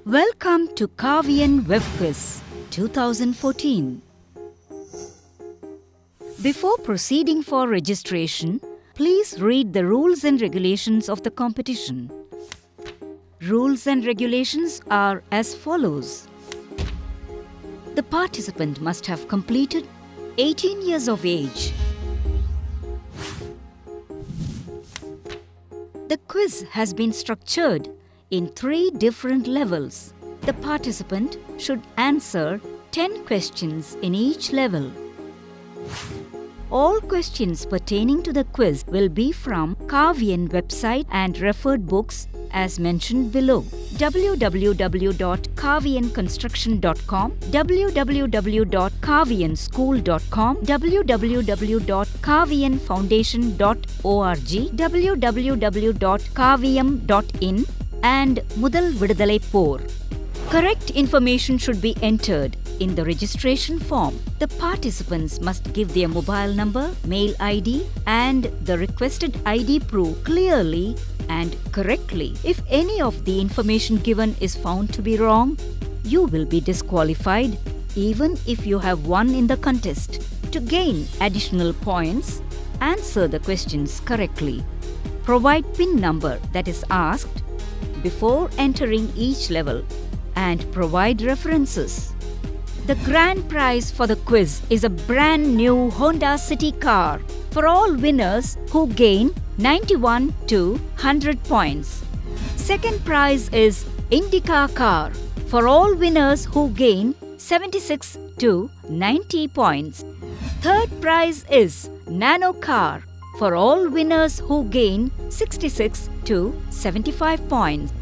Welcome to Kaviyan Web Quiz 2014. Before proceeding for registration, please read the rules and regulations of the competition. Rules and regulations are as follows. The participant must have completed 18 years of age. The quiz has been structured in 3 different levels. The participant should answer 10 questions in each level. All questions pertaining to the quiz will be from Kaviyan website and referred books as mentioned below: www.kaviyanconstruction.com, www.kaviyanschool.com, www.kaviyanfoundation.org, www.kaviyam.in, and Mudal Vidudalai Por. Correct information should be entered in the registration form. The participants must give their mobile number, mail ID, and the requested ID proof clearly and correctly. If any of the information given is found to be wrong, you will be disqualified even if you have won in the contest. To gain additional points, answer the questions correctly. Provide PIN number that is asked before entering each level and provide references. The grand prize for the quiz is a brand new Honda City car for all winners who gain 91 to 100 points. Second prize is Indica car for all winners who gain 76 to 90 points. Third prize is Nano car for all winners who gain 66 to 75 points.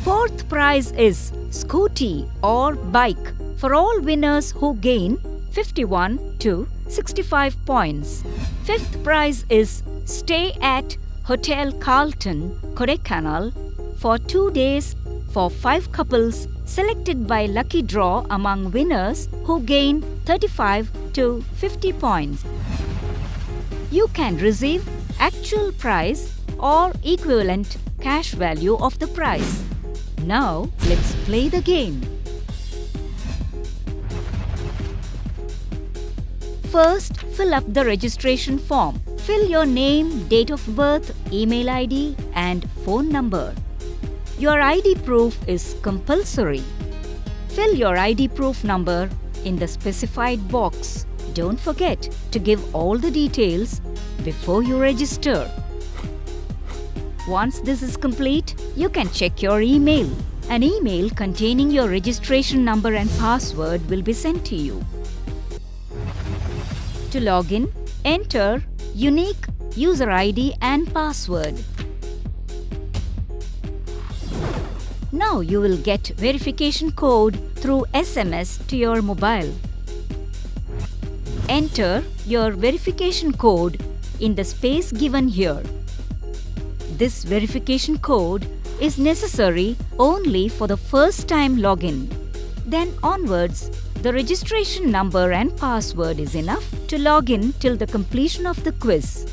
Fourth prize is Scooty or bike for all winners who gain 51 to 65 points. Fifth prize is Stay at Hotel Carlton, Kodaikanal for 2 days for 5 couples selected by lucky draw among winners who gain 35 to 50 points. You can receive actual prize or equivalent cash value of the prize. Now, let's play the game. First, fill up the registration form. Fill your name, date of birth, email ID, and phone number. Your ID proof is compulsory. Fill your ID proof number in the specified box. Don't forget to give all the details before you register. Once this is complete, you can check your email. An email containing your registration number and password will be sent to you. To log in, enter unique user ID and password. Now you will get verification code through SMS to your mobile. Enter your verification code in the space given here. This verification code is necessary only for the first time login. Then onwards, the registration number and password is enough to log in till the completion of the quiz.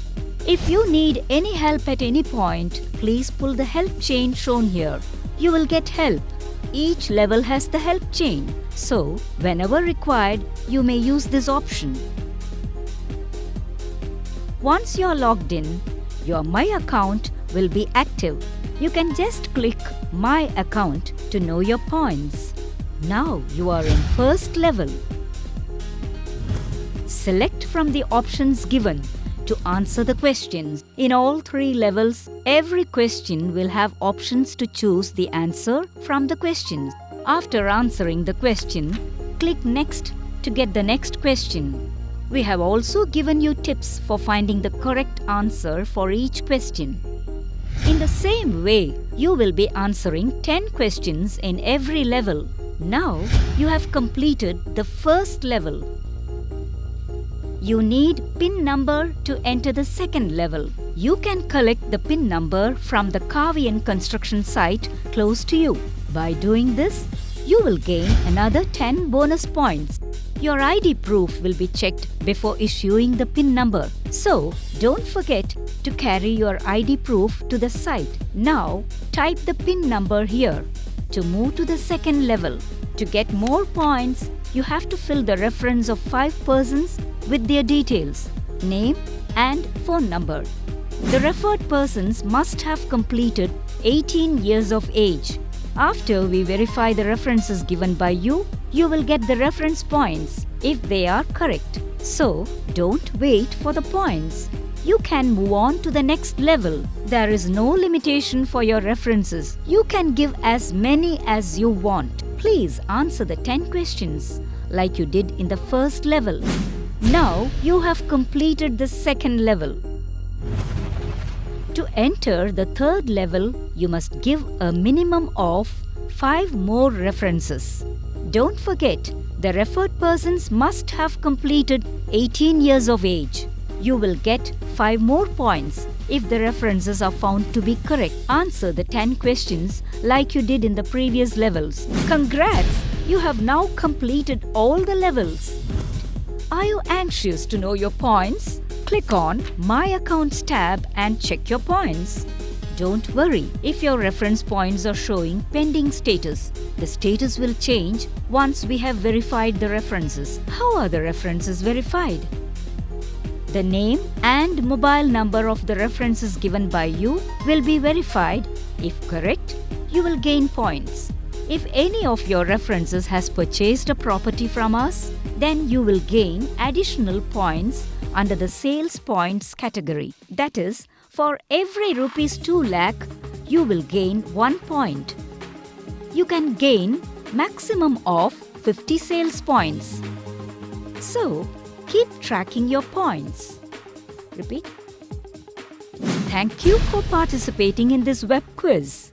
If you need any help at any point, please pull the help chain shown here. You will get help. Each level has the help chain, so whenever required, you may use this option. Once you are logged in, your My Account will be active. You can just click My Account to know your points. Now you are in first level. Select from the options given to answer the questions. In all 3 levels, every question will have options to choose the answer from the questions. After answering the question, click Next to get the next question. We have also given you tips for finding the correct answer for each question. In the same way, you will be answering 10 questions in every level. Now, you have completed the first level. You need PIN number to enter the second level. You can collect the PIN number from the Kaviyan construction site close to you. By doing this, you will gain another 10 bonus points. Your ID proof will be checked before issuing the PIN number. So, don't forget to carry your ID proof to the site. Now, type the PIN number here. to move to the second level. To get more points, you have to fill the reference of 5 persons with their details, name and phone number. The referred persons must have completed 18 years of age. After we verify the references given by you, you will get the reference points if they are correct. So, don't wait for the points. You can move on to the next level. There is no limitation for your references. You can give as many as you want. Please answer the 10 questions like you did in the first level. Now you have completed the second level. To enter the third level, you must give a minimum of 5 more references. Don't forget, the referred persons must have completed 18 years of age. You will get 5 more points if the references are found to be correct. Answer the 10 questions like you did in the previous levels. Congrats! You have now completed all the levels. Are you anxious to know your points? Click on My Accounts tab and check your points. Don't worry if your reference points are showing pending status. The status will change once we have verified the references. How are the references verified? The name and mobile number of the references given by you will be verified. If correct, you will gain points. If any of your references has purchased a property from us, then you will gain additional points under the sales points category. That is, for every rupees 2 lakh, you will gain 1 point. You can gain maximum of 50 sales points. So, keep tracking your points. Repeat. Thank you for participating in this web quiz.